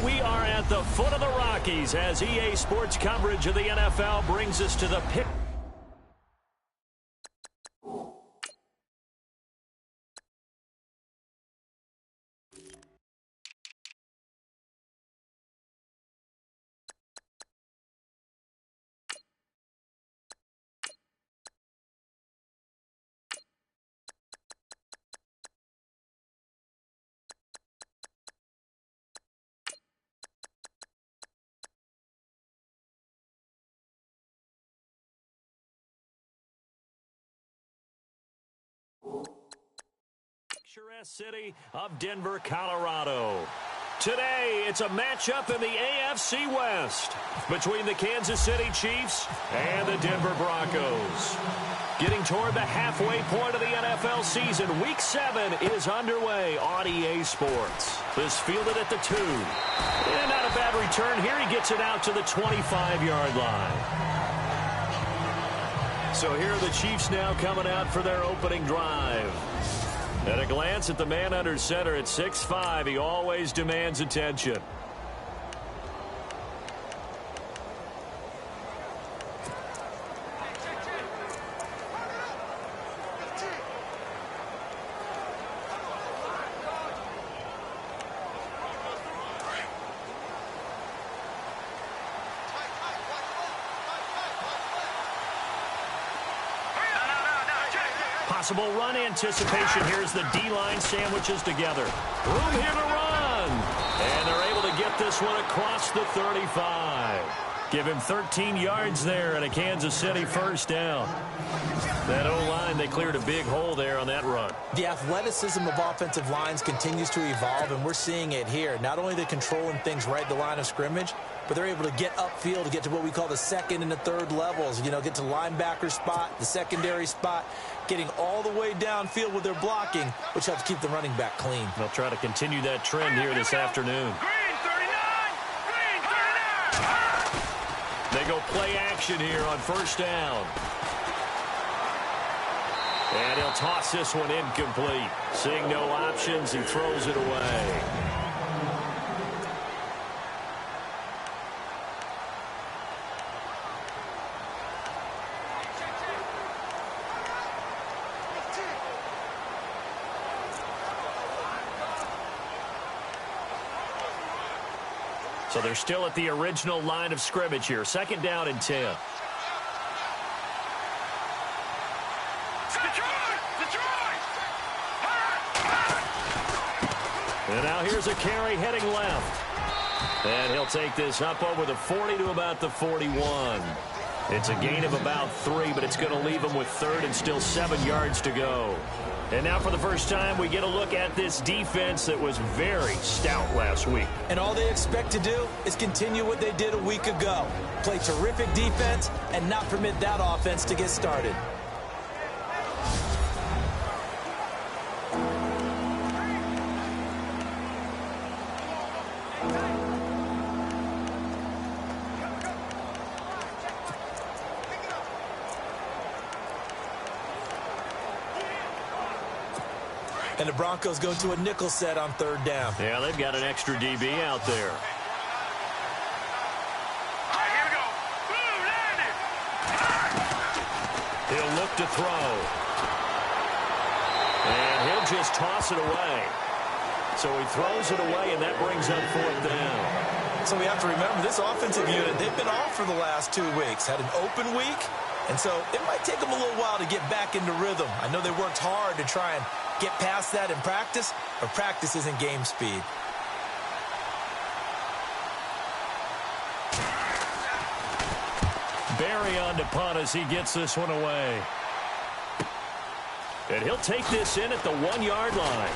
we are at the foot of the Rockies as EA Sports coverage of the NFL brings us to the pick. Picturesque city of Denver, Colorado. Today, it's a matchup in the AFC West between the Kansas City Chiefs and the Denver Broncos. Getting toward the halfway point of the NFL season, Week 7 is underway on EA Sports. This fielded at the 2. And not a bad return here. He gets it out to the 25-yard line. So here are the Chiefs now coming out for their opening drive. At a glance at the man under center at 6'5", he always demands attention. Possible run anticipation. Here's the D-line sandwiches together. Room here to run. And they're able to get this one across the 35. Give him 13 yards there and a Kansas City first down. That O-line, they cleared a big hole there on that run. The athleticism of offensive lines continues to evolve, and we're seeing it here. Not only they're controlling things right at the line of scrimmage, but they're able to get upfield to get to what we call the second and the third levels. You know, get to linebacker spot, the secondary spot, getting all the way downfield with their blocking, which helps keep the running back clean. They'll try to continue that trend here this afternoon. Green 39! Green 39! They go play action here on first down. And he'll toss this one incomplete. Seeing no options, he throws it away. So they're still at the original line of scrimmage here. Second down and 10. And now here's a carry heading left. And he'll take this up over the 40 to about the 41. It's a gain of about 3, but it's going to leave him with third and still 7 yards to go. And now for the first time, we get a look at this defense that was very stout last week. And all they expect to do is continue what they did a week ago. Play terrific defense and not permit that offense to get started. And the Broncos go to a nickel set on third down. Yeah, they've got an extra DB out there. All right, here we go. Boom, landed. He'll look to throw. And he'll just toss it away. So he throws it away, and that brings up fourth down. So we have to remember, this offensive unit, they've been off for the last 2 weeks. Had an open week, and so it might take them a little while to get back into rhythm. I know they worked hard to try and get past that in practice, but practice isn't game speed. Barry on to punt as he gets this one away. And he'll take this in at the 1-yard line.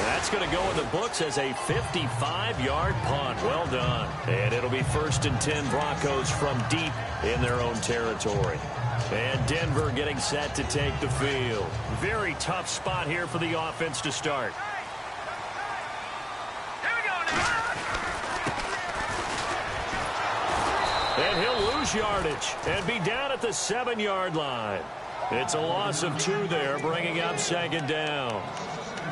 That's going to go in the books as a 55-yard punt. Well done. And it'll be first and 10 Broncos from deep in their own territory. And Denver getting set to take the field. Very tough spot here for the offense to start. Here we go now. And he'll lose yardage and be down at the 7-yard line. It's a loss of 2 there, bringing up second down.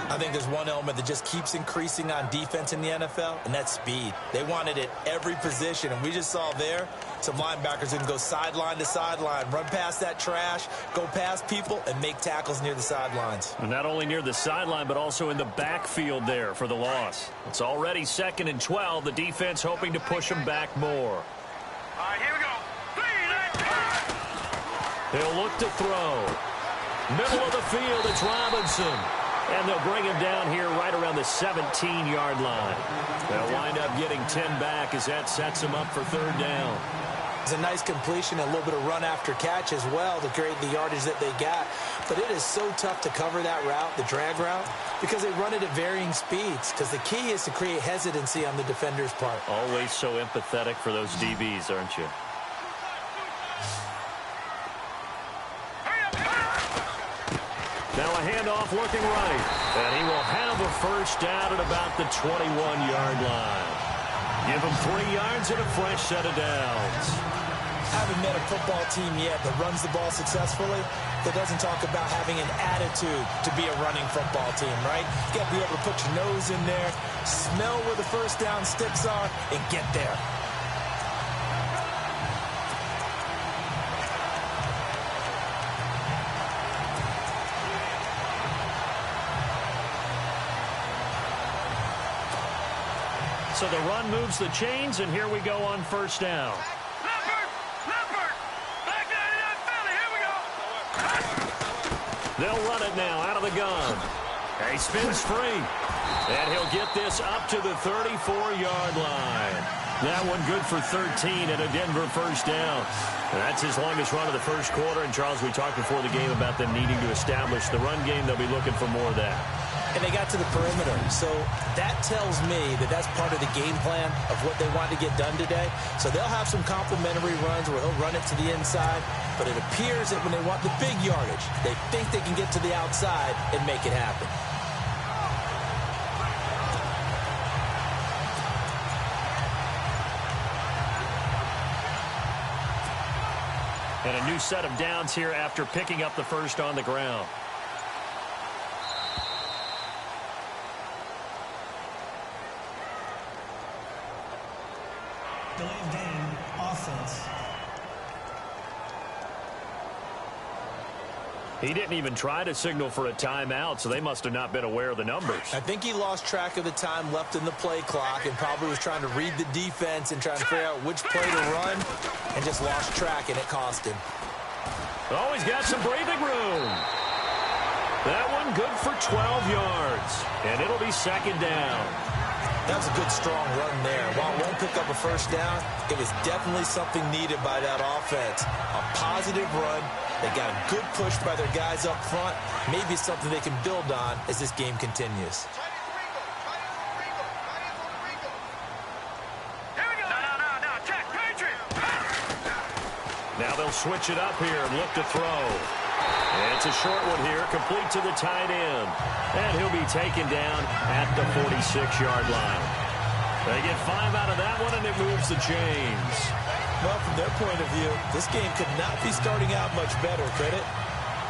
I think there's one element that just keeps increasing on defense in the NFL, and that's speed. They want it at every position, and we just saw there some linebackers who can go sideline to sideline, run past that trash, go past people, and make tackles near the sidelines. And not only near the sideline, but also in the backfield there for the loss. It's already 2nd and 12. The defense hoping to push them back more. All right, here we go. 3, let's go. He'll look to throw. Middle of the field, it's Robinson. And they'll bring him down here right around the 17-yard line. They'll wind up getting 10 back as that sets them up for 3rd down. It's a nice completion and a little bit of run after catch as well to create the yardage that they got. But it is so tough to cover that route, the drag route, because they run it at varying speeds. Because the key is to create hesitancy on the defender's part. Always so empathetic for those DBs, aren't you? Now a handoff looking right. And he will have a 1st down at about the 21-yard line. Give him 3 yards and a fresh set of downs. I haven't met a football team yet that runs the ball successfully that doesn't talk about having an attitude to be a running football team, right? You got to be able to put your nose in there, smell where the 1st down sticks are, and get there. So the run moves the chains, and here we go on 1st down. Leopard! Back 99 Philly, here we go! They'll run it now out of the gun. He spins free. And he'll get this up to the 34-yard line. That one good for 13 and a Denver 1st down. And that's his longest run of the 1st quarter. And, Charles, we talked before the game about them needing to establish the run game. They'll be looking for more of that. And they got to the perimeter. So that tells me that that's part of the game plan of what they want to get done today. So they'll have some complementary runs where he'll run it to the inside. But it appears that when they want the big yardage, they think they can get to the outside and make it happen. And a new set of downs here after picking up the 1st on the ground. Delay of game, offense. He didn't even try to signal for a timeout, so they must have not been aware of the numbers. I think he lost track of the time left in the play clock and probably was trying to read the defense and trying to figure out which play to run and just lost track, and it cost him. Oh, he's got some breathing room. That one good for 12 yards, and it'll be 2nd down. That was a good, strong run there. While it won't pick up a 1st down, it was definitely something needed by that offense. A positive run. They got a good push by their guys up front. Maybe something they can build on as this game continues. Here we go! No, check, Patriot! Now they'll switch it up here and look to throw. And it's a short one here, complete to the tight end. And he'll be taken down at the 46-yard line. They get 5 out of that one, and it moves the chains. Well, from their point of view, this game could not be starting out much better, could it?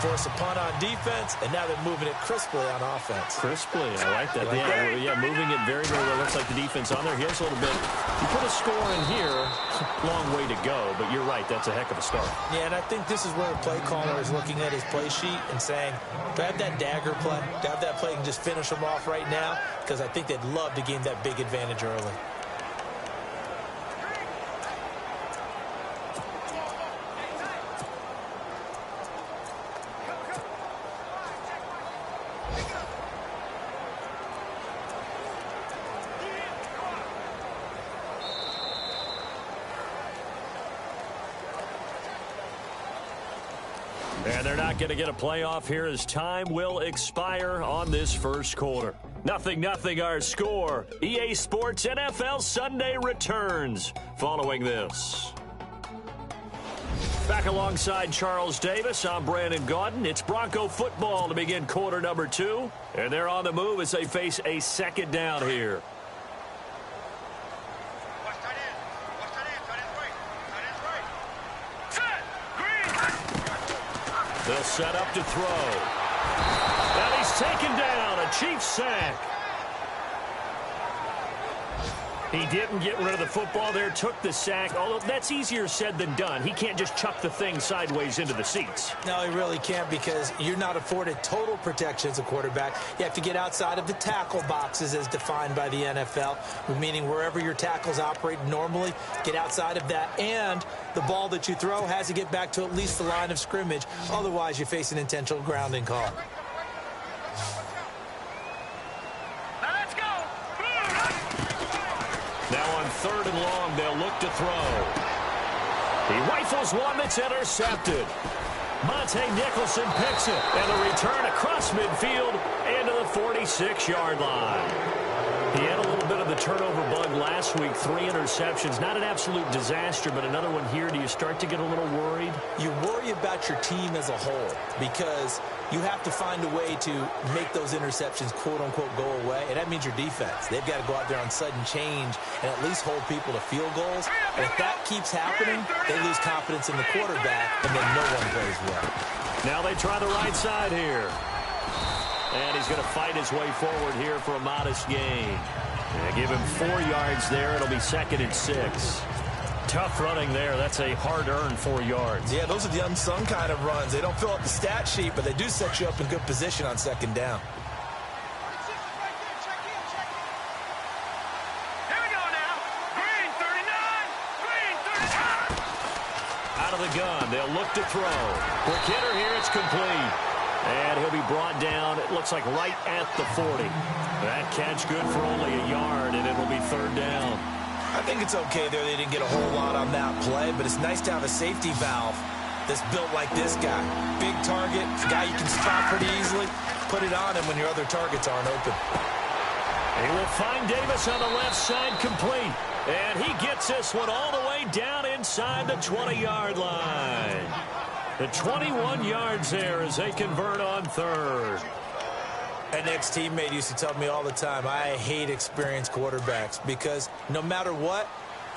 Force a punt on defense, and now they're moving it crisply on offense. Crisply, I like that. Yeah, moving it very, very well. Looks like the defense on there. Here's a little bit. You put a score in here, long way to go, but you're right, that's a heck of a start. Yeah, and I think this is where the play caller is looking at his play sheet and saying, do I have that dagger play? Do I have that play and just finish them off right now? Because I think they'd love to gain that big advantage early. And they're not going to get a playoff here as time will expire on this 1st quarter. 0-0 our score. EA Sports NFL Sunday returns following this. Back alongside Charles Davis, I'm Brandon Gaudin. It's Bronco football to begin quarter number 2. And they're on the move as they face a 2nd down here. They'll set up to throw. And he's taken down, a Chiefs sack. He didn't get rid of the football there, took the sack, although that's easier said than done. He can't just chuck the thing sideways into the seats. No, he really can't, because you're not afforded total protection as a quarterback. You have to get outside of the tackle boxes as defined by the NFL, meaning wherever your tackles operate normally, get outside of that, and the ball that you throw has to get back to at least the line of scrimmage. Otherwise, you face an intentional grounding call. Now on 3rd and long, they'll look to throw. He rifles one that's intercepted. Monte Nicholson picks it, and the return across midfield into the 46-yard line. He had a little bit of the turnover bug last week, 3 interceptions. Not an absolute disaster, but another one here. Do you start to get a little worried? You worry about your team as a whole, because you have to find a way to make those interceptions, quote-unquote, go away, and that means your defense. They've got to go out there on sudden change and at least hold people to field goals. And if that keeps happening, they lose confidence in the quarterback, and then no one plays well. Now they try the right side here. And he's going to fight his way forward here for a modest gain. Yeah, give him 4 yards there. It'll be 2nd and 6. Tough running there. That's a hard-earned 4 yards. Yeah, those are the unsung kind of runs. They don't fill up the stat sheet, but they do set you up in good position on 2nd down. Here we go now. Green 39. Green 39. Out of the gun. They'll look to throw. Quick hitter here. It's complete. And he'll be brought down, it looks like, right at the 40. That catch good for only a yard, and it'll be 3rd down. I think it's okay there. They didn't get a whole lot on that play, but it's nice to have a safety valve that's built like this guy. Big target, guy you can spot pretty easily. Put it on him when your other targets aren't open. He will find Davis on the left side, complete. And he gets this one all the way down inside the 20-yard line. The 21 yards there as they convert on 3rd. An ex-teammate used to tell me all the time, I hate experienced quarterbacks, because no matter what,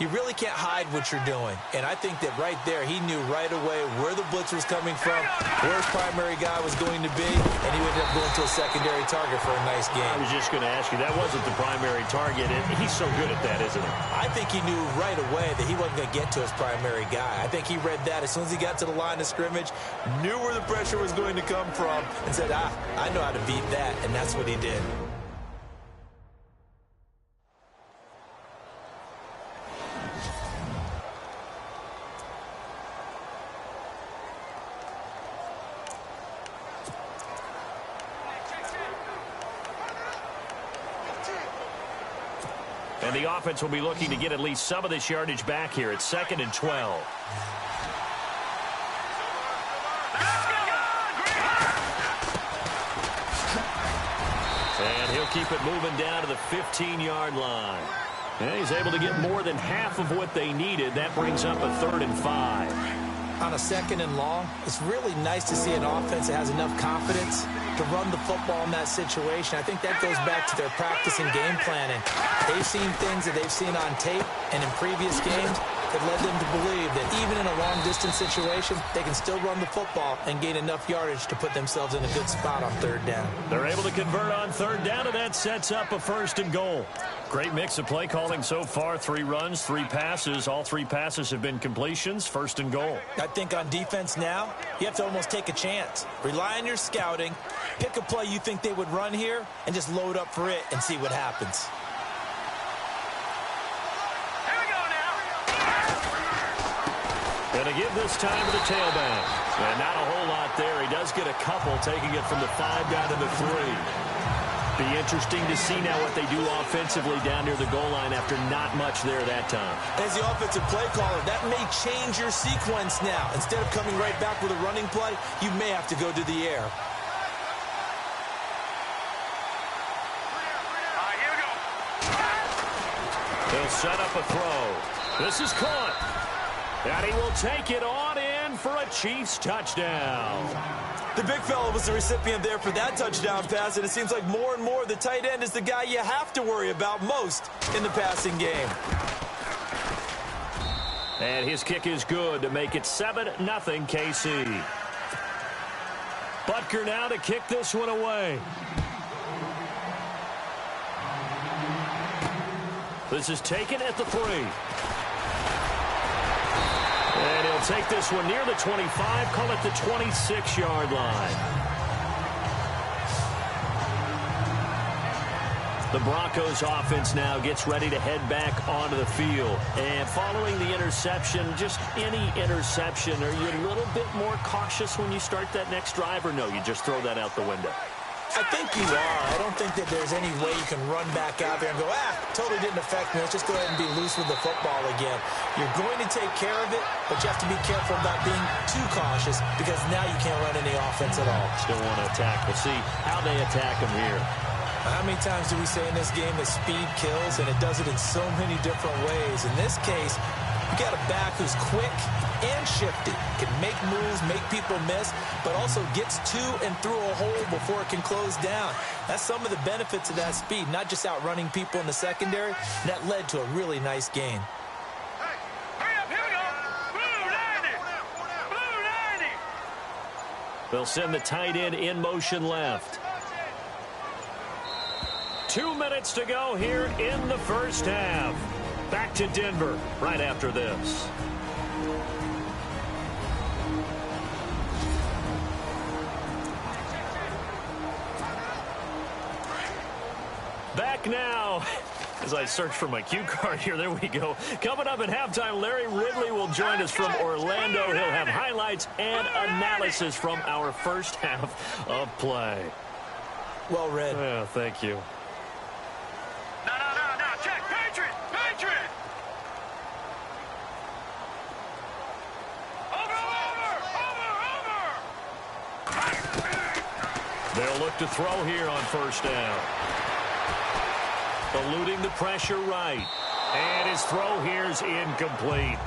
you really can't hide what you're doing. And I think that right there, he knew right away where the blitz was coming from, where his primary guy was going to be, and he ended up going to a secondary target for a nice game. I was just going to ask you, that wasn't the primary target, and he's so good at that, isn't he? I think he knew right away that he wasn't going to get to his primary guy. I think he read that as soon as he got to the line of scrimmage, knew where the pressure was going to come from, and said, I know how to beat that, and that's what he did. And the offense will be looking to get at least some of this yardage back here. It's 2nd and 12. And he'll keep it moving down to the 15-yard line. And he's able to get more than half of what they needed. That brings up a 3rd and 5. On a 2nd and long, it's really nice to see an offense that has enough confidence to run the football in that situation. I think that goes back to their practice and game planning. They've seen things that they've seen on tape and in previous games that led them to believe that even in a long-distance situation, they can still run the football and gain enough yardage to put themselves in a good spot on 3rd down. They're able to convert on 3rd down, and that sets up a 1st and goal. Great mix of play calling so far. 3 runs, 3 passes. All 3 passes have been completions. 1st and goal. I think on defense now, you have to almost take a chance. Rely on your scouting. Pick a play you think they would run here and just load up for it and see what happens. Here we go now. Going to give this time to the tailback. And not a whole lot there. He does get a couple, taking it from the 5 down to the 3. Be interesting to see now what they do offensively down near the goal line after not much there that time. As the offensive play caller, that may change your sequence now. Instead of coming right back with a running play, you may have to go to the air. Here we go. They'll set up a throw. This is caught. And he will take it on in for a Chiefs touchdown. The big fella was the recipient there for that touchdown pass, and it seems like more and more the tight end is the guy you have to worry about most in the passing game. And his kick is good to make it 7-0 KC. But Butker now to kick this one away. This is taken at the 3. And he'll take this one near the 25, call it the 26-yard line. The Broncos offense now gets ready to head back onto the field. And following the interception, just any interception, are you a little bit more cautious when you start that next drive, or no, you just throw that out the window? I think you are. I don't think that there's any way you can run back out there and go, totally didn't affect me. Let's just go ahead and be loose with the football again. You're going to take care of it, but you have to be careful about being too cautious because now you can't run any offense at all. Still want to attack. We'll see how they attack them here. How many times do we say in this game that speed kills, and it does it in so many different ways? In this case, you got a back who's quick and shifty, can make moves, make people miss, but also gets to and through a hole before it can close down. That's some of the benefits of that speed, not just outrunning people in the secondary. That led to a really nice gain. Hurry up, here we go. Blue 90. Blue 90. They'll send the tight end in motion left. 2 minutes to go here in the first half. Back to Denver right after this. Back now. As I search for my cue card here, there we go. Coming up at halftime, Larry Ridley will join us from Orlando. He'll have highlights and analysis from our first half of play. Well read. Yeah, thank you. No. Check. Patriot. Over. They'll look to throw here on first down. Eluding the pressure right. And his throw here is incomplete.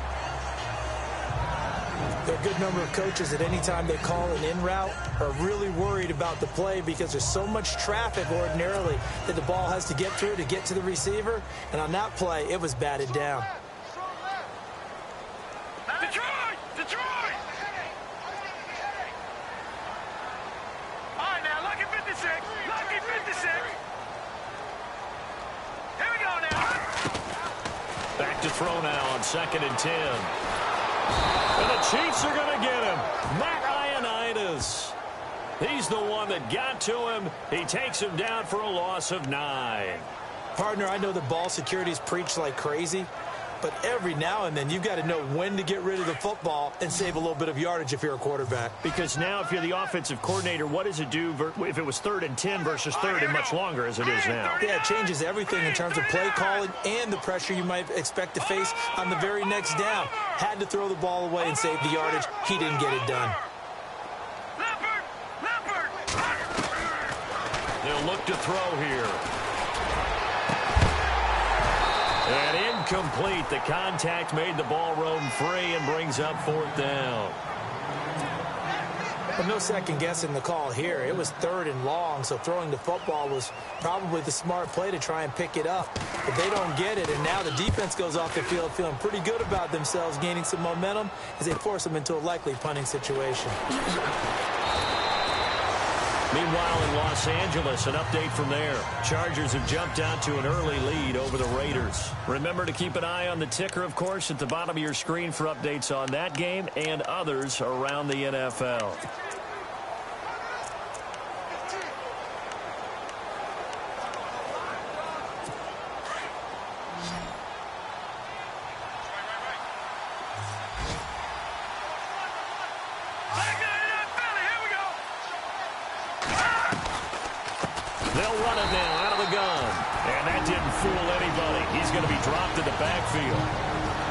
There are a good number of coaches at any time they call an in route are really worried about the play because there's so much traffic ordinarily that the ball has to get through to get to the receiver. And on that play, it was batted down. Detroit. All right, now, lucky 56. Here we go now. Back to throw now on 2nd and 10. And the Chiefs are going to get him. Matt Ioannidis. He's the one that got to him. He takes him down for a loss of 9. Partner, I know the ball security's preached like crazy, but every now and then you've got to know when to get rid of the football and save a little bit of yardage if you're a quarterback. Because now if you're the offensive coordinator, what does it do if it was 3rd and 10 versus 3rd and much longer as it is now? Yeah, it changes everything in terms of play calling and the pressure you might expect to face on the very next down. Had to throw the ball away and save the yardage. He didn't get it done. Leopard. They'll look to throw here. And incomplete. The contact made the ball roam free and brings up 4th down. But no second guessing the call here. It was 3rd and long, so throwing the football was probably the smart play to try and pick it up. But they don't get it, and now the defense goes off the field feeling pretty good about themselves, gaining some momentum as they force them into a likely punting situation. Meanwhile, in Los Angeles, an update from there. Chargers have jumped out to an early lead over the Raiders. Remember to keep an eye on the ticker, of course, at the bottom of your screen for updates on that game and others around the NFL. They'll run it now out of the gun. And that didn't fool anybody. He's going to be dropped in the backfield.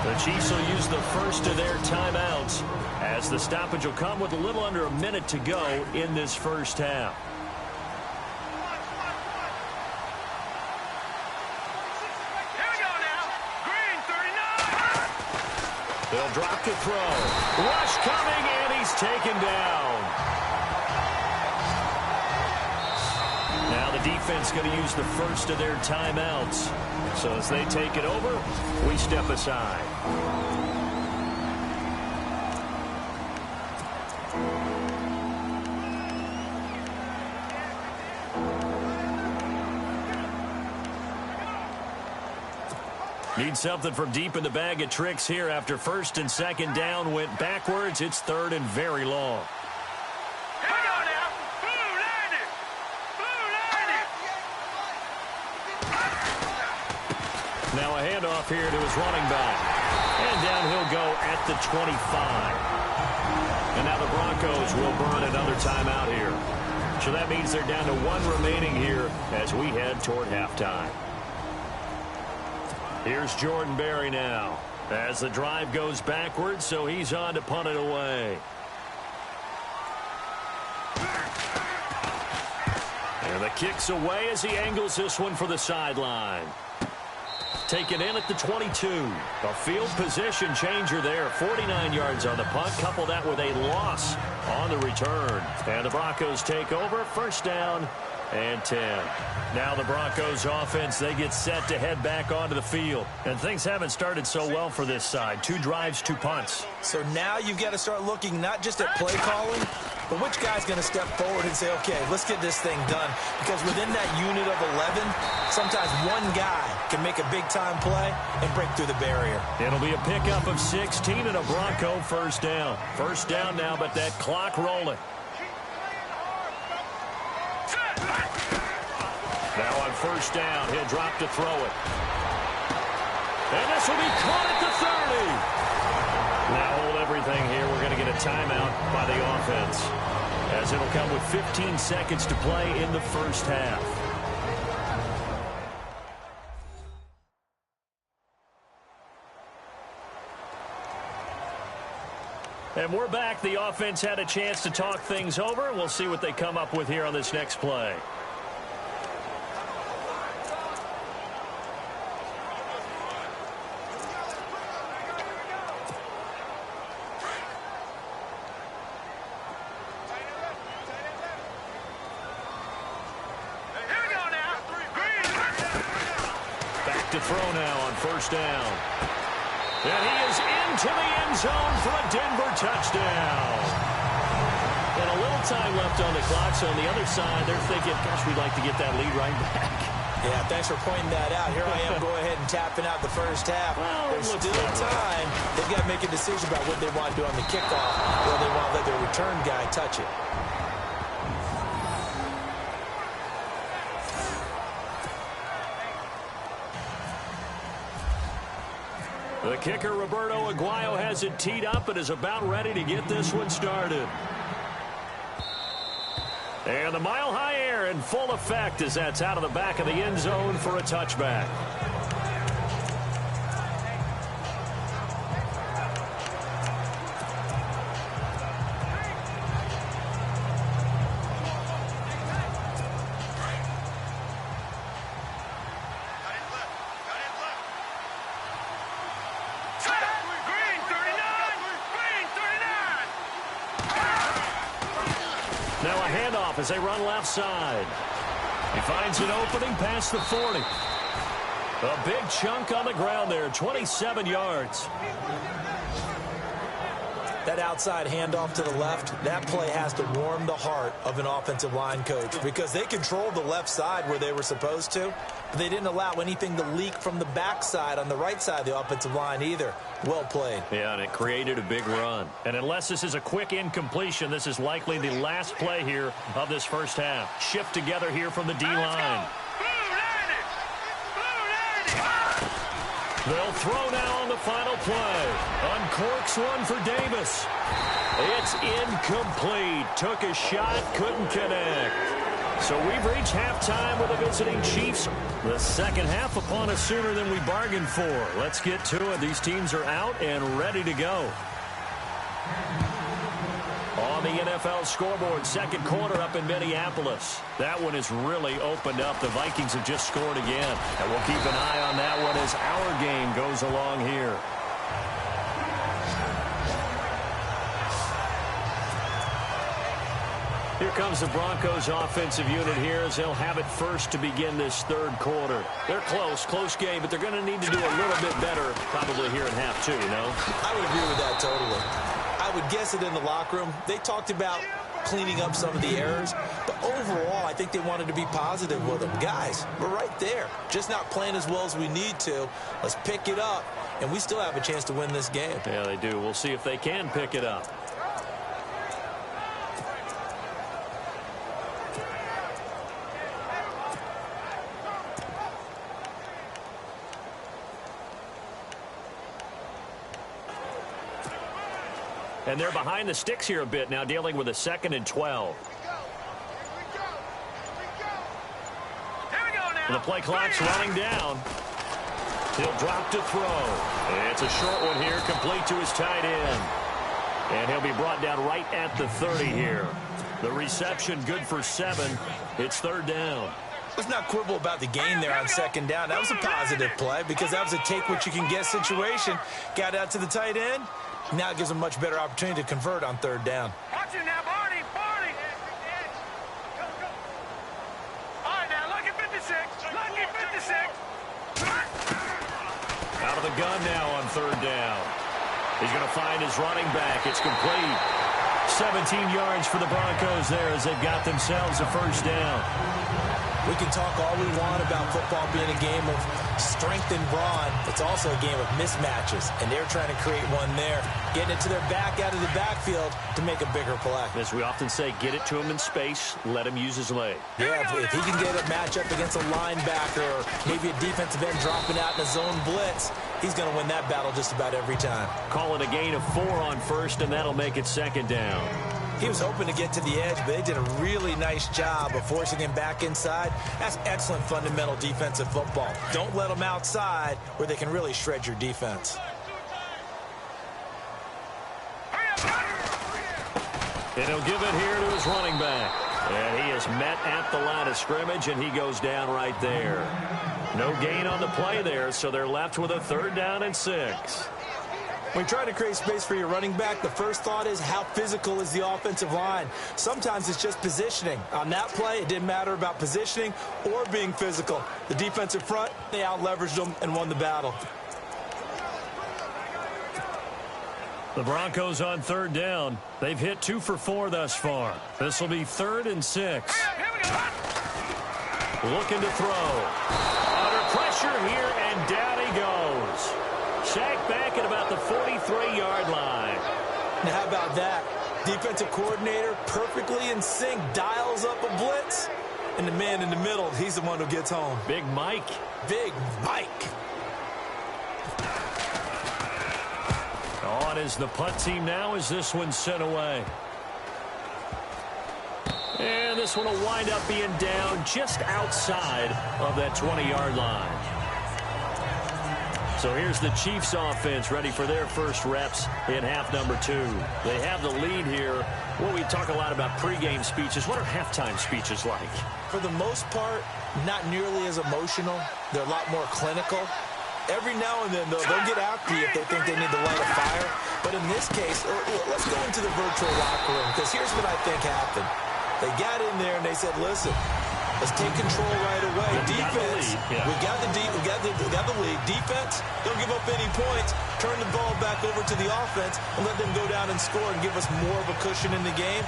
The Chiefs will use the first of their timeouts as the stoppage will come with a little under a minute to go in this first half. Here we go now. Green 39. They'll drop the throw. Rush coming, and he's taken down. Now the defense going to use the first of their timeouts. So as they take it over, we step aside. Need something from deep in the bag of tricks here after first and second down went backwards. It's third and very long. Hang on now. Blue line it. Blue line it. Now a handoff here to his running back. And down he'll go at the 25. And now the Broncos will burn another timeout here. So that means they're down to one remaining here as we head toward halftime. Here's Jordan Berry now as the drive goes backwards, so he's on to punt it away. And the kick's away as he angles this one for the sideline. Taken in at the 22. A field position changer there. 49 yards on the punt. Couple that with a loss on the return. And the Broncos take over. First down and 10. Now the Broncos offense, they get set to head back onto the field. And things haven't started so well for this side. 2 drives, 2 punts. So now you've got to start looking not just at play calling, but which guy's going to step forward and say, okay, let's get this thing done. Because within that unit of 11, sometimes one guy can make a big-time play and break through the barrier. It'll be a pickup of 16 and a Bronco first down. First down now, but that clock rolling. Now on first down, he'll drop to throw it. And this will be caught at the 30. Now hold everything here. We're going to get a timeout by the offense, as it'll come with 15 seconds to play in the first half. And we're back. The offense had a chance to talk things over. We'll see what they come up with here on this next play. To throw now on first down. And he is into the end zone for a Denver touchdown. And a little time left on the clock, so on the other side, they're thinking, gosh, we'd like to get that lead right back. Yeah, thanks for pointing that out. Here I am, go ahead and tapping out the first half. Well, there's still time. They've got to make a decision about what they want to do on the kickoff, or they want to let their return guy touch it. The kicker, Roberto Aguayo, has it teed up and is about ready to get this one started. And the mile-high air in full effect as that's out of the back of the end zone for a touchback. Now a handoff as they run left side. He finds an opening past the 40. A big chunk on the ground there, 27 yards. That outside handoff to the left, that play has to warm the heart of an offensive line coach because they controlled the left side where they were supposed to, but they didn't allow anything to leak from the backside on the right side of the offensive line either. Well played. Yeah, and it created a big run. And unless this is a quick incompletion, this is likely the last play here of this first half. Shift together here from the D-line. They'll throw now on the final play. Uncorks one for Davis. It's incomplete. Took a shot, couldn't connect. So we've reached halftime with the visiting Chiefs. The second half upon us sooner than we bargained for. Let's get to it. These teams are out and ready to go. On the NFL scoreboard, second quarter up in Minneapolis. That one has really opened up. The Vikings have just scored again. And we'll keep an eye on that one as our game goes along here. Here comes the Broncos offensive unit here as they'll have it first to begin this third quarter. They're close game, but they're going to need to do a little bit better probably here in half two, you know? I would agree with that totally. I would guess it in the locker room. They talked about cleaning up some of the errors. But overall, I think they wanted to be positive with them. Guys, we're right there. Just not playing as well as we need to. Let's pick it up, and we still have a chance to win this game. Yeah, they do. We'll see if they can pick it up. And they're behind the sticks here a bit now, dealing with a 2nd and 12. And the play clock's running down. He'll drop to throw. It's a short one here, complete to his tight end. And he'll be brought down right at the 30 here. The reception good for 7. It's 3rd down. Let's not quibble about the gain there on 2nd down. That was a positive play because that was a take-what-you-can-get situation. Got out to the tight end. Now it gives them a much better opportunity to convert on 3rd down. Watch it now, Barney. Barney. All right, now, lucky 56. Lucky 56. Out of the gun now on 3rd down. He's going to find his running back. It's complete. 17 yards for the Broncos there as they've got themselves a 1st down. We can talk all we want about football being a game of strength and brawn. It's also a game of mismatches, and they're trying to create one there, getting it to their back out of the backfield to make a bigger play. As we often say, get it to him in space, let him use his leg. Yeah, if he can get a matchup against a linebacker or maybe a defensive end dropping out in a zone blitz, he's going to win that battle just about every time. Call it a gain of 4 on 1st, and that'll make it 2nd down. He was hoping to get to the edge, but they did a really nice job of forcing him back inside. That's excellent fundamental defensive football. Don't let them outside where they can really shred your defense. And he'll give it here to his running back. And he is met at the line of scrimmage, and he goes down right there. No gain on the play there, so they're left with a 3rd down and 6. When you try to create space for your running back, the first thought is how physical is the offensive line. Sometimes it's just positioning. On that play, it didn't matter about positioning or being physical. The defensive front, they out-leveraged them and won the battle. The Broncos on 3rd down. They've hit 2 for 4 thus far. This will be 3rd and 6. Looking to throw. Under pressure here, and down he goes. Sacked back at about the 43-yard line. Now, how about that? Defensive coordinator perfectly in sync, dials up a blitz, and the man in the middle, he's the one who gets home. Big Mike. Big Mike. On is the punt team now as this one's sent away. And this one will wind up being down just outside of that 20-yard line. So here's the Chiefs offense ready for their first reps in half number 2. They have the lead here. Well, we talk a lot about pregame speeches. What are halftime speeches like? For the most part, not nearly as emotional. They're a lot more clinical. Every now and then, though, they'll get after you if they think they need to light a fire. But in this case, let's go into the virtual locker room, because here's what I think happened. They got in there and they said, listen, let's take control right away. Defense, we got the lead. Defense, don't give up any points. Turn the ball back over to the offense and let them go down and score and give us more of a cushion in the game.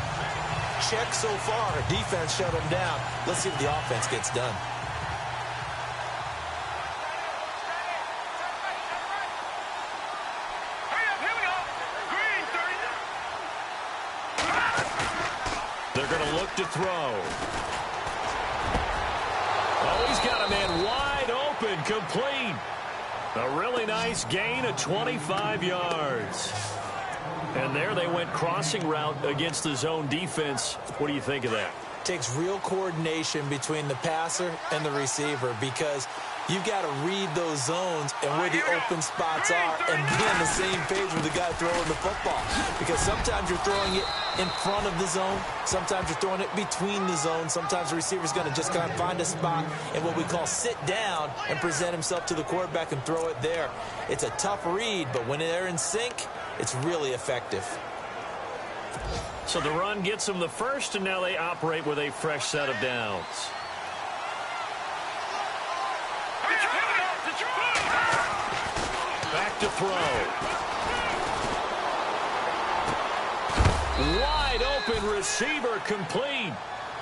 Check so far. Defense shut them down. Let's see if the offense gets done. They're going to look to throw. Oh, he's got a man wide open, complete. A really nice gain of 25 yards. And there they went crossing route against the zone defense. What do you think of that? Takes real coordination between the passer and the receiver, because you've got to read those zones and where the open spots are and be on the same page with the guy throwing the football. Because sometimes you're throwing it in front of the zone. Sometimes you're throwing it between the zones. Sometimes the receiver's going to just kind of find a spot and what we call sit down and present himself to the quarterback and throw it there. It's a tough read, but when they're in sync, it's really effective. So the run gets them the first, and now they operate with a fresh set of downs. Back to throw. Wide open receiver complete.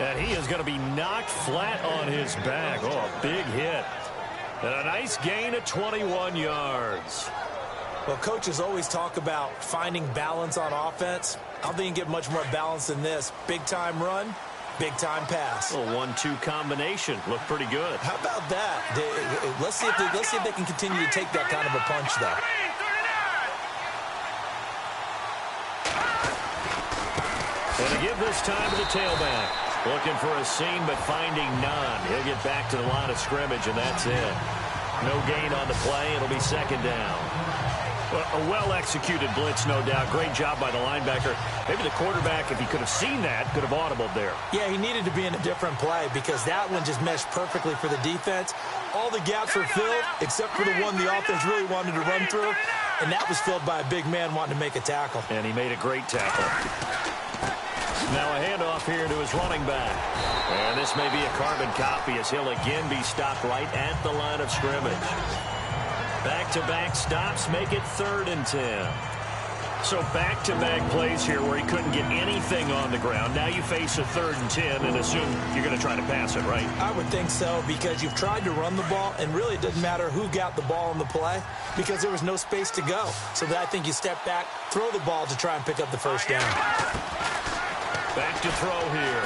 And he is going to be knocked flat on his back. Oh, a big hit. And a nice gain of 21 yards. Well, coaches always talk about finding balance on offense. I don't think you can get much more balance than this. Big-time run, big-time pass. A 1-2 combination. Looked pretty good. How about that? Let's see if they can continue to take that kind of a punch, though. And to give this time to the tailback. Looking for a seam, but finding none. He'll get back to the line of scrimmage, and that's it. No gain on the play. It'll be second down. Well, a well-executed blitz, no doubt. Great job by the linebacker. Maybe the quarterback, if he could have seen that, could have audibled there. Yeah, he needed to be in a different play because that one just meshed perfectly for the defense. All the gaps were filled except for the one the offense really wanted to run through, and that was filled by a big man wanting to make a tackle. And he made a great tackle. Now a handoff here to his running back. And this may be a carbon copy as he'll again be stopped right at the line of scrimmage. Back-to-back stops make it 3rd and 10. So back-to-back plays here where he couldn't get anything on the ground. Now you face a 3rd and 10 and assume you're going to try to pass it, right? I would think so because you've tried to run the ball, and really it doesn't matter who got the ball on the play because there was no space to go. So I think you step back, throw the ball to try and pick up the first down. Back to throw here.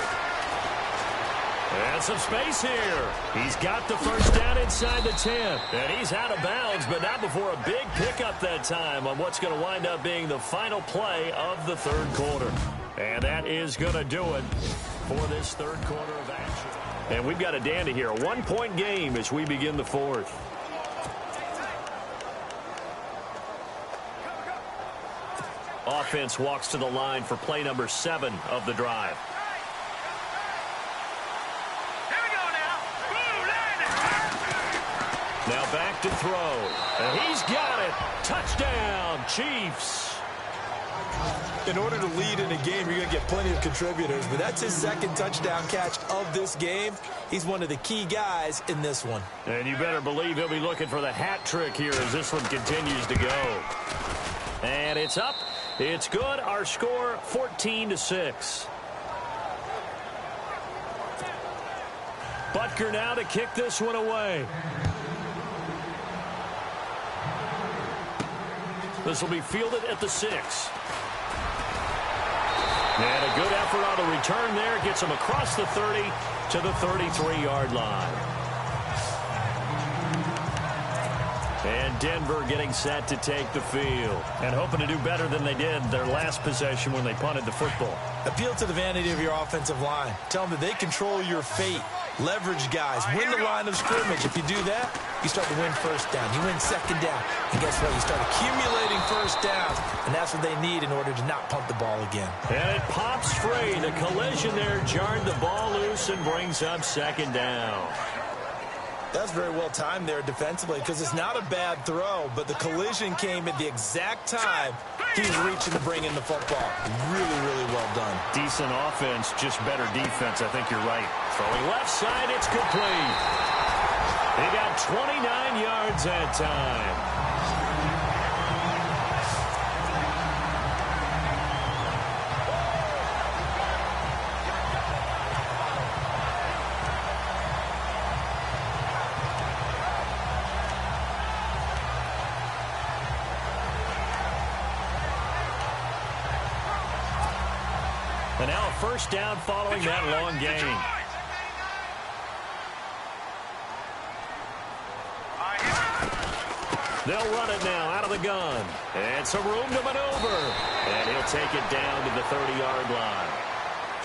And some space here. He's got the first down inside the 10. And he's out of bounds, but not before a big pickup that time on what's going to wind up being the final play of the 3rd quarter. And that is going to do it for this 3rd quarter of action. And we've got a dandy here. A 1-point game as we begin the 4th. Offense walks to the line for play number 7 of the drive. Here we go now. Now back to throw. And he's got it. Touchdown, Chiefs. In order to lead in a game, you're going to get plenty of contributors, but that's his 2nd touchdown catch of this game. He's one of the key guys in this one. And you better believe he'll be looking for the hat trick here as this one continues to go. And it's up. It's good. Our score, 14-6. Butker now to kick this one away. This will be fielded at the 6. And a good effort on the return there. Gets him across the 30 to the 33-yard line. And Denver getting set to take the field. And hoping to do better than they did their last possession when they punted the football. Appeal to the vanity of your offensive line. Tell them that they control your fate. Leverage guys. Win the line of scrimmage. If you do that, you start to win first down. You win second down. And guess what? You start accumulating first downs. And that's what they need in order to not punt the ball again. And it pops free. The collision there jarred the ball loose and brings up second down. That's very well timed there defensively because it's not a bad throw, but the collision came at the exact time he was reaching to bring in the football. Really, really well done. Decent offense, just better defense. I think you're right. Throwing left side, it's complete. They got 29 yards that time. And now a first down following that long gain. They'll run it now out of the gun. And some room to maneuver. And he'll take it down to the 30-yard line.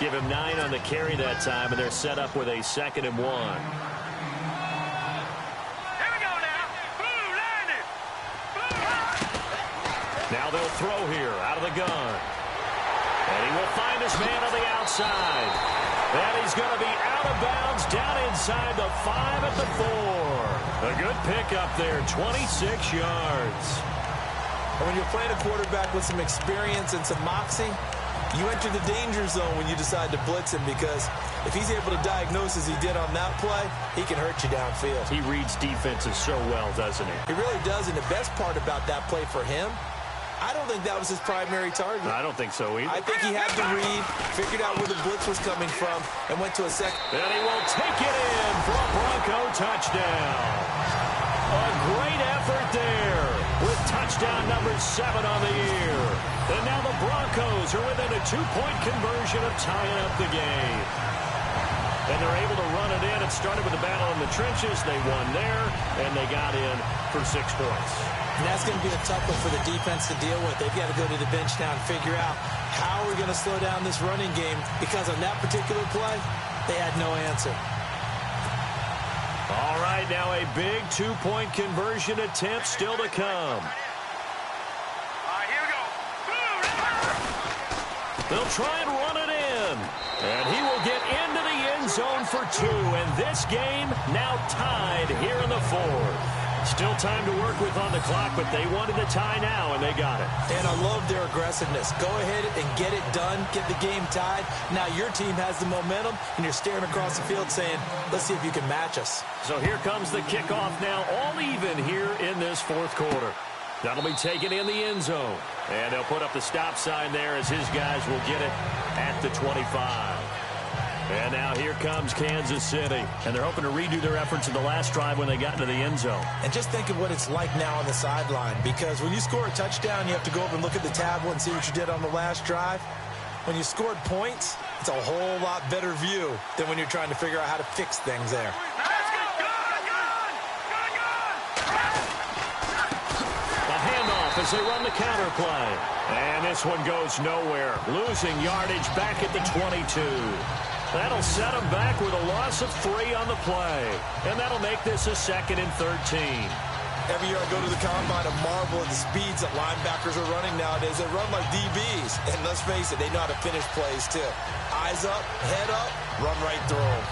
Give him 9 on the carry that time, and they're set up with a 2nd and 1. Now they'll throw here out of the gun. And he will find his man on the outside. And he's going to be out of bounds down inside the 5 at the 4. A good pickup there, 26 yards. And when you're playing a quarterback with some experience and some moxie, you enter the danger zone when you decide to blitz him because if he's able to diagnose as he did on that play, he can hurt you downfield. He reads defenses so well, doesn't he? He really does, and the best part about that play for him, I don't think that was his primary target. I don't think so either. I think he had to read, figured out where the blitz was coming from, and went to a second. And he will take it in for a Bronco touchdown. A great effort there with touchdown number 7 on the year. And now the Broncos are within a 2-point conversion of tying up the game. And they're able to run it in. It started with a battle in the trenches. They won there, and they got in for 6 points. And that's going to be a tough one for the defense to deal with. They've got to go to the bench now and figure out how we're going to slow down this running game, because on that particular play, they had no answer. All right, now a big 2-point conversion attempt still to come. Here we go. They'll try and run it in. And he will get into the end zone for 2. And this game now tied here in the 4th. Still time to work with on the clock, but they wanted the tie now, and they got it. And I love their aggressiveness. Go ahead and get it done, get the game tied. Now your team has the momentum, and you're staring across the field saying, let's see if you can match us. So here comes the kickoff now, all even here in this 4th quarter. That'll be taken in the end zone. And they'll put up the stop sign there as his guys will get it at the 25. And now here comes Kansas City. And they're hoping to redo their efforts in the last drive when they got into the end zone. And just think of what it's like now on the sideline, because when you score a touchdown, you have to go over and look at the tablet and see what you did on the last drive. When you scored points, it's a whole lot better view than when you're trying to figure out how to fix things there. As they run the counter play. And this one goes nowhere. Losing yardage back at the 22. That'll set them back with a loss of 3 on the play. And that'll make this a 2nd and 13. Every year I go to the combine and marvel at the speeds that linebackers are running nowadays. They run like DBs. And let's face it, they know how to finish plays too. Eyes up, head up, run right through them.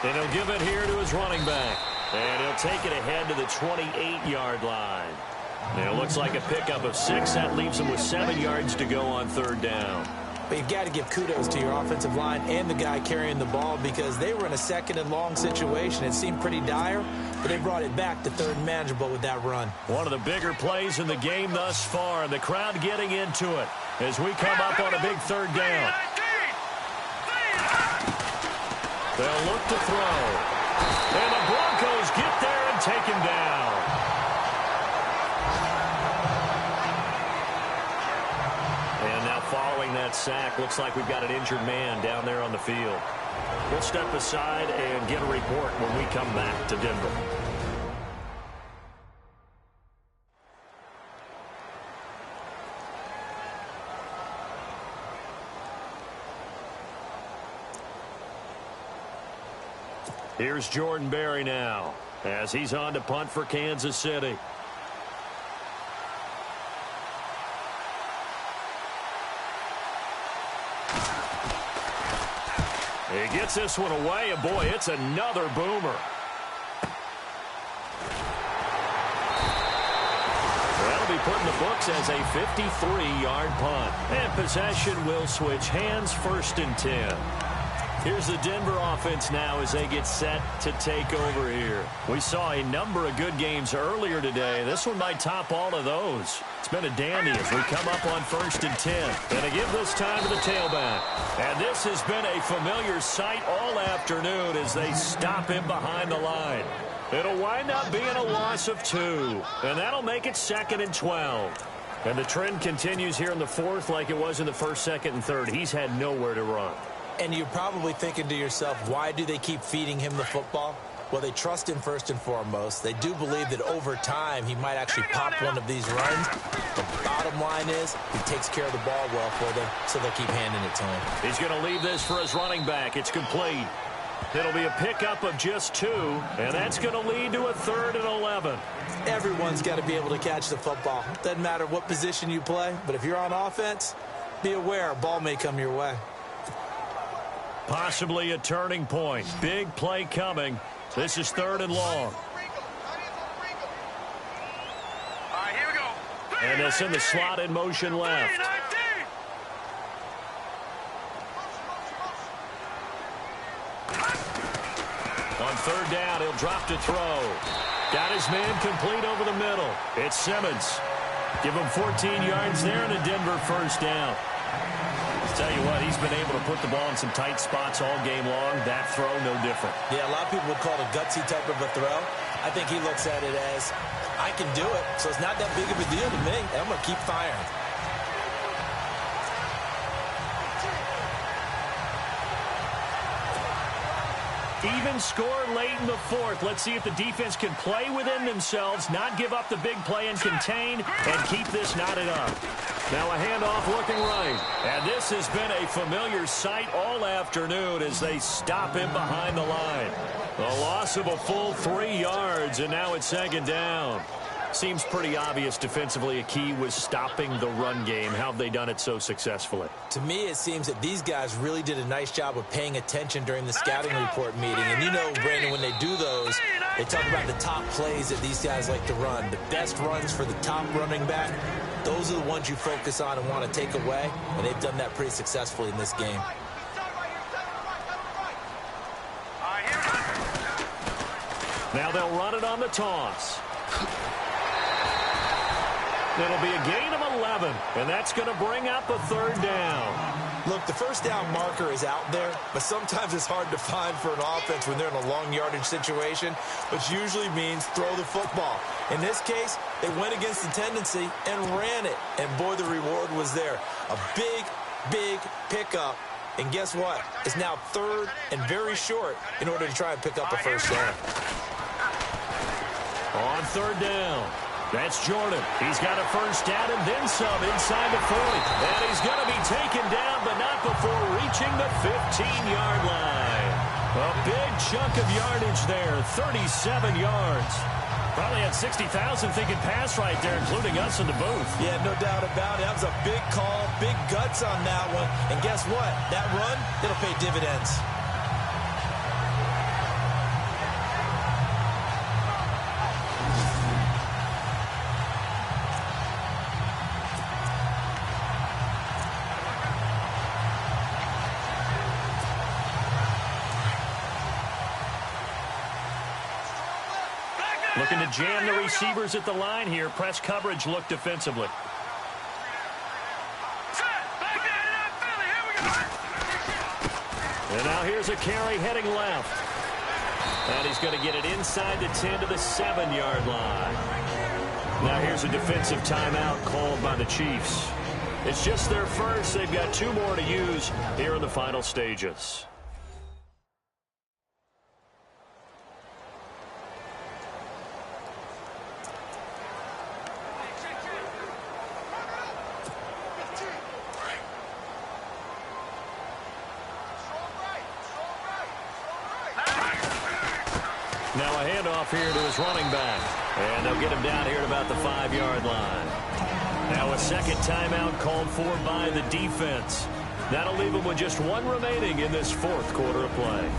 And he'll give it here to his running back. And he'll take it ahead to the 28-yard line. And it looks like a pickup of 6. That leaves him with 7 yards to go on 3rd down. But you've got to give kudos to your offensive line and the guy carrying the ball, because they were in a 2nd and long situation. It seemed pretty dire, but they brought it back to 3rd and manageable with that run. One of the bigger plays in the game thus far, and the crowd getting into it as we come up on a big 3rd down. They'll look to throw. And the Broncos get there and take him down. And now following that sack, looks like we've got an injured man down there on the field. We'll step aside and get a report when we come back to Denver. Here's Jordan Berry now as he's on to punt for Kansas City. He gets this one away, and boy, it's another boomer. That'll be put in the books as a 53-yard punt. And possession will switch hands, 1st and 10. Here's the Denver offense now as they get set to take over here. We saw a number of good games earlier today. This one might top all of those. It's been a dandy as we come up on 1st and 10. And they give this time to the tailback. And this has been a familiar sight all afternoon as they stop him behind the line. It'll wind up being a loss of 2. And that'll make it 2nd and 12. And the trend continues here in the 4th like it was in the 1st, 2nd, and 3rd. He's had nowhere to run. And you're probably thinking to yourself, why do they keep feeding him the football? Well, they trust him first and foremost. They do believe that over time he might actually pop one of these runs. The bottom line is he takes care of the ball well for them, so they keep handing it to him. He's going to leave this for his running back. It's complete. It'll be a pickup of just 2, and that's going to lead to a 3rd and 11. Everyone's got to be able to catch the football. Doesn't matter what position you play, but if you're on offense, be aware a ball may come your way. Possibly a turning point. Big play coming. This is 3rd and long. All right, here we go. And it's in the slot in motion left. 3-19. On 3rd down, he'll drop to throw. Got his man complete over the middle. It's Simmons. Give him 14 yards there and a Denver 1st down. Tell you what, he's been able to put the ball in some tight spots all game long. That throw, no different. Yeah, a lot of people would call it a gutsy type of a throw. I think he looks at it as, I can do it, so it's not that big of a deal to me. I'm going to keep firing. Even score late in the 4th. Let's see if the defense can play within themselves, not give up the big play and contain, and keep this knotted up. Now a handoff looking right. And this has been a familiar sight all afternoon as they stop him behind the line. A loss of a full 3 yards, and now it's 2nd down. Seems pretty obvious defensively a key was stopping the run game. How have they done it so successfully? To me, it seems that these guys really did a nice job of paying attention during the scouting report meeting. And you know, Brandon, when they do those, they talk about the top plays that these guys like to run. The best runs for the top running back, those are the ones you focus on and want to take away. And they've done that pretty successfully in this game. Now they'll run it on the toss. It'll be a gain of 11, and that's going to bring up a 3rd down. Look, the 1st down marker is out there, but sometimes it's hard to find for an offense when they're in a long yardage situation, which usually means throw the football. In this case, they went against the tendency and ran it, and boy, the reward was there. A big, big pickup, and guess what? It's now 3rd and very short in order to try and pick up a 1st down. On 3rd down. That's Jordan. He's got a 1st down and then some inside the 40. And he's going to be taken down, but not before reaching the 15-yard line. A big chunk of yardage there, 37 yards. Probably had 60,000 thinking pass right there, including us in the booth. Yeah, no doubt about it. That was a big call, big guts on that one. And guess what? That run, it'll pay dividends. Looking to jam the receivers at the line here. Press coverage look defensively. And now here's a carry heading left. And he's going to get it inside the 10 to the 7-yard line. Now here's a defensive timeout called by the Chiefs. It's just their first. They've got 2 more to use here in the final stages. Now a handoff here to his running back. And they'll get him down here at about the 5-yard line. Now a 2nd timeout called for by the defense. That'll leave him with just 1 remaining in this 4th quarter of play.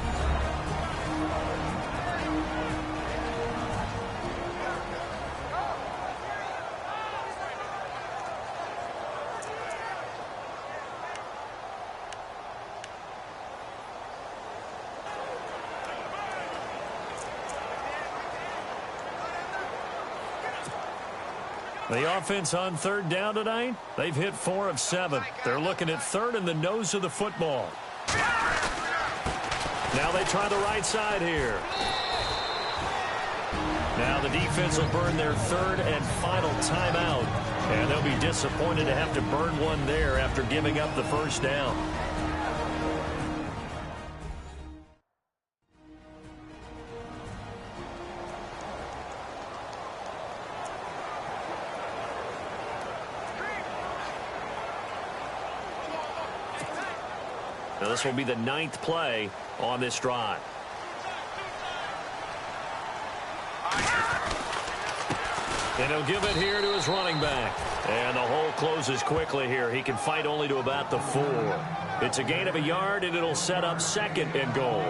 The offense on 3rd down tonight, they've hit 4 of 7. They're looking at 3rd in the nose of the football. Now they try the right side here. Now the defense will burn their 3rd and final timeout. And they'll be disappointed to have to burn one there after giving up the 1st down. Now this will be the 9th play on this drive. And he'll give it here to his running back. And the hole closes quickly here. He can fight only to about the 4. It's a gain of a yard, and it'll set up 2nd and goal.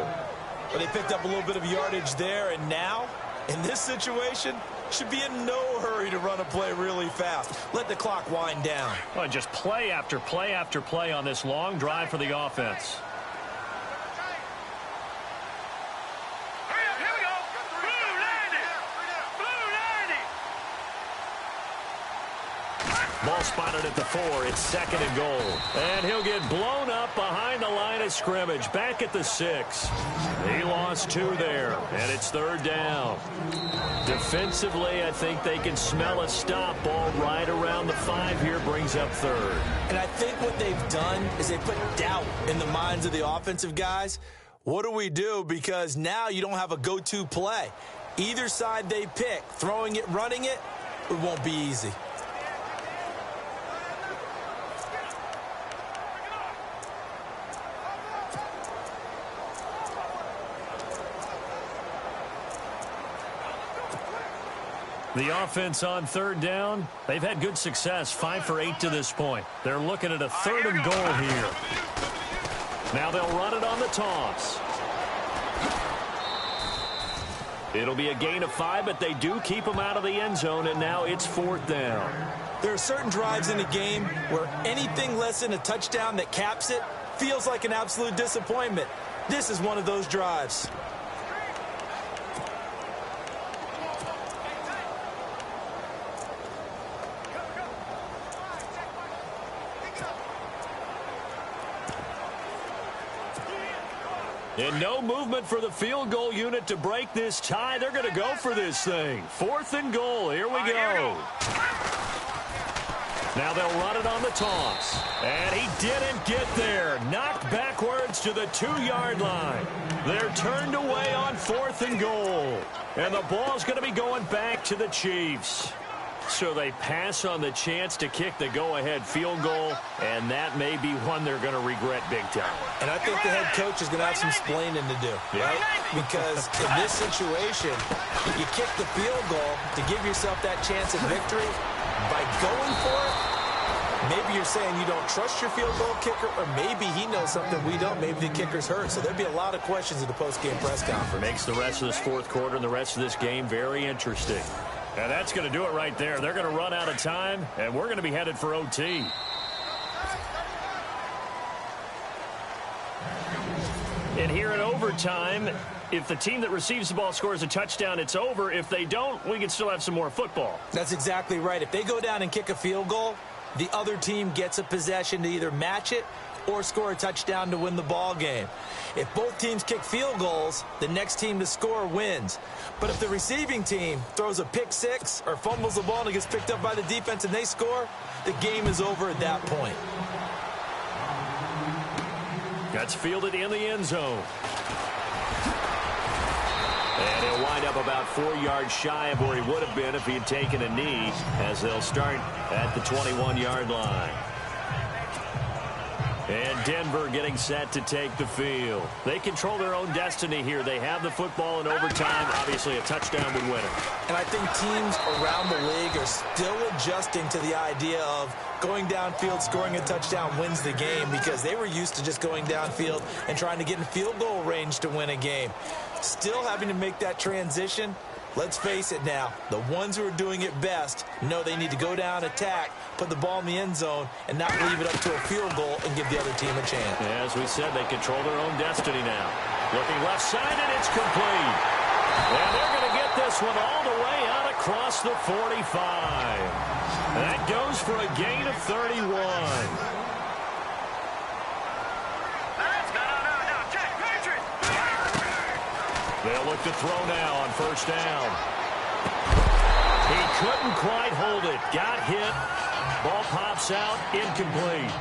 Well, they picked up a little bit of yardage there, and now, in this situation, should be in no hurry to run a play really fast. Let the clock wind down. Well, just play after play after play on this long drive for the offense. Here we go. Blue 90. Blue 90. Ball spotted at the 4. It's 2nd and goal. And he'll get blown up behind the line of scrimmage. Back at the 6. He lost 2 there. And it's 3rd down. Defensively, I think they can smell a stop. Ball right around the 5 here brings up 3rd. And I think what they've done is they put doubt in the minds of the offensive guys. What do we do? Because now you don't have a go-to play. Either side they pick, throwing it, running it, it won't be easy. The offense on 3rd down, they've had good success, 5 for 8 to this point. They're looking at a 3rd and goal here. Now they'll run it on the toss. It'll be a gain of 5, but they do keep them out of the end zone, and now it's 4th down. There are certain drives in a game where anything less than a touchdown that caps it feels like an absolute disappointment. This is one of those drives. And no movement for the field goal unit to break this tie. They're going to go for this thing. 4th and goal. Here we go. Now they'll run it on the toss. And he didn't get there. Knocked backwards to the 2-yard line. They're turned away on 4th and goal. And the ball's going to be going back to the Chiefs. So they pass on the chance to kick the go-ahead field goal, and that may be one they're going to regret big time. And I think the head coach is going to have some explaining to do, right? Because in this situation, you kick the field goal to give yourself that chance at victory. By going for it, maybe you're saying you don't trust your field goal kicker, or maybe he knows something we don't. Maybe the kicker's hurt. So there'll be a lot of questions at the post-game press conference. Makes the rest of this 4th quarter and the rest of this game very interesting. And that's going to do it right there. They're going to run out of time, and we're going to be headed for OT. And here in overtime, if the team that receives the ball scores a touchdown, it's over. If they don't, we can still have some more football. That's exactly right. If they go down and kick a field goal, the other team gets a possession to either match it or score a touchdown to win the ball game. If both teams kick field goals, the next team to score wins. But if the receiving team throws a pick 6 or fumbles the ball and it gets picked up by the defense and they score, the game is over at that point. That's fielded in the end zone. And he'll wind up about 4 yards shy of where he would have been if he had taken a knee, as they'll start at the 21-yard line. And Denver getting set to take the field. They control their own destiny here. They have the football in overtime. Obviously, a touchdown would win it. And I think teams around the league are still adjusting to the idea of going downfield, scoring a touchdown wins the game, because they were used to just going downfield and trying to get in field goal range to win a game. Still having to make that transition. Let's face it now, the ones who are doing it best know they need to go down, attack, put the ball in the end zone, and not leave it up to a field goal and give the other team a chance. As we said, they control their own destiny now. Looking left side, and it's complete. And they're going to get this one all the way out across the 45. That goes for a gain of 31. They'll look to throw now on 1st down. He couldn't quite hold it. Got hit. Ball pops out. Incomplete.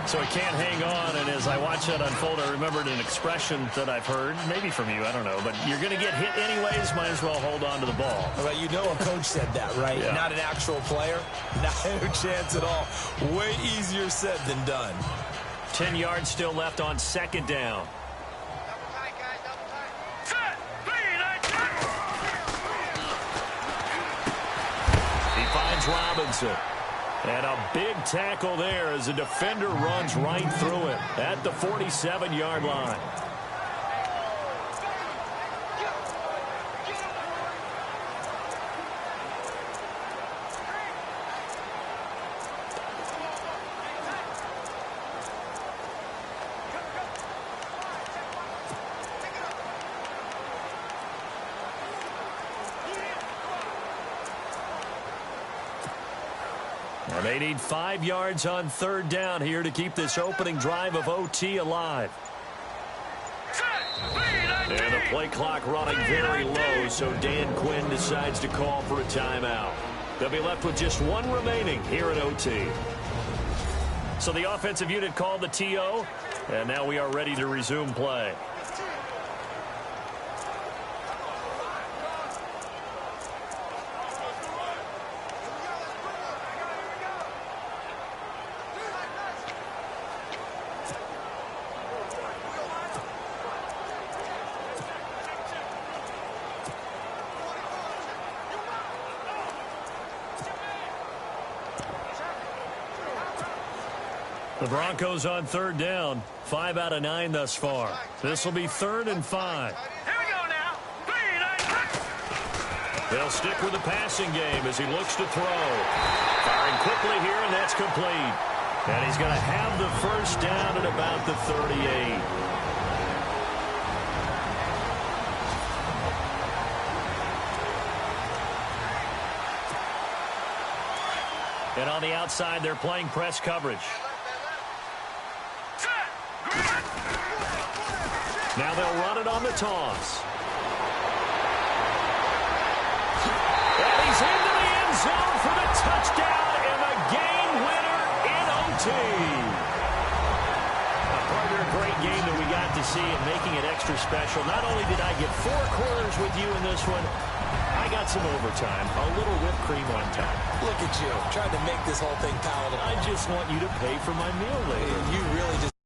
So he can't hang on, and as I watch that unfold, I remembered an expression that I've heard, maybe from you, I don't know, but you're going to get hit anyways, might as well hold on to the ball. Well, you know a coach said that, right? Yeah. Not an actual player. Not a chance at all. Way easier said than done. 10 yards still left on 2nd down. Robinson. And a big tackle there as the defender runs right through it at the 47-yard line. And they need 5 yards on third down here to keep this opening drive of OT alive. And the play clock running very low, so Dan Quinn decides to call for a timeout. They'll be left with just one remaining here at OT. So the offensive unit called the TO, and now we are ready to resume play. The Broncos on third down. 5 out of 9 thus far. This will be 3rd and 5. Here we go now. 3, 9, They'll stick with the passing game as he looks to throw. Firing quickly here, and that's complete. And he's going to have the first down at about the 38. And on the outside, they're playing press coverage. Now they'll run it on the toss. And he's into the end zone for the touchdown and the game winner in OT. A great game that we got to see and making it extra special. Not only did I get 4 quarters with you in this one, I got some overtime, a little whipped cream on top. Look at you, trying to make this whole thing palatable. I just want you to pay for my meal later. You really just...